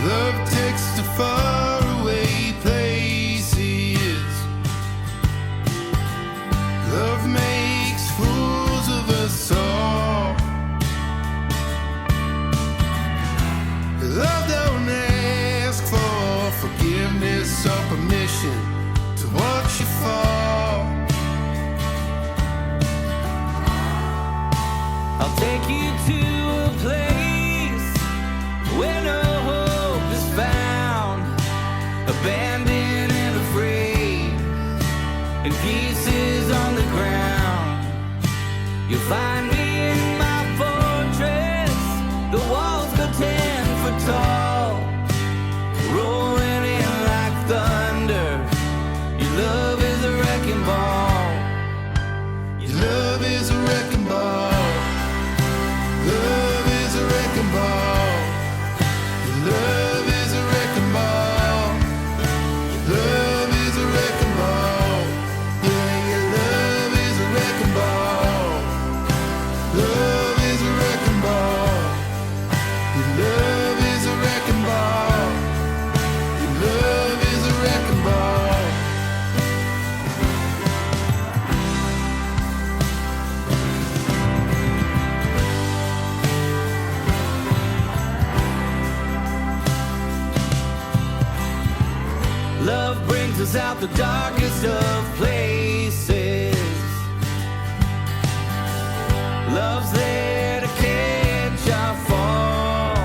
Love takes to faraway places. Love makes fools of us all. Love don't ask for forgiveness or permission to watch you fall. I'll take you to a place where no hope is found, abandoned and afraid, and pieces on the ground. You'll find me in my fortress. The walls go 10 foot tall, rolling in like thunder. Your love is a wrecking ball. Your love is a wrecking ball. Love is a wrecking ball. Your love is a wrecking ball. Your love is a wrecking ball. Yeah, your love is a wrecking ball. Love is a wrecking ball. Your love is a wrecking ball. Your love is a wrecking ball. Love brings us out the darkest of places. Love's there to catch our fall.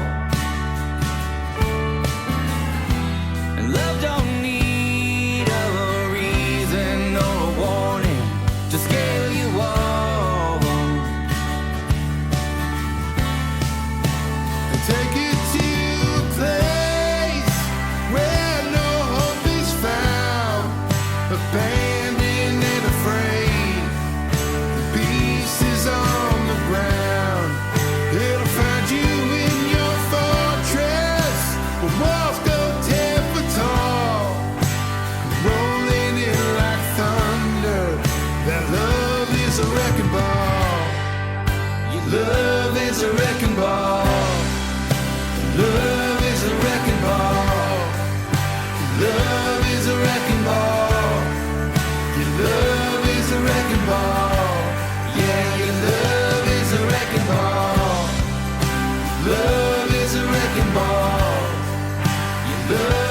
And love don't need a reason or a warning to scale you all. And take you to a place where no hope is found, abandoned and afraid, the pieces on the ground. It'll find you in your fortress, where walls go 10 foot tall, rolling in like thunder. That love is a wrecking ball. Your love is a wrecking ball. Love is a wrecking ball. Love is a wrecking ball. Your love is a wrecking ball. Yeah, your love is a wrecking ball. Love is a wrecking ball. Your love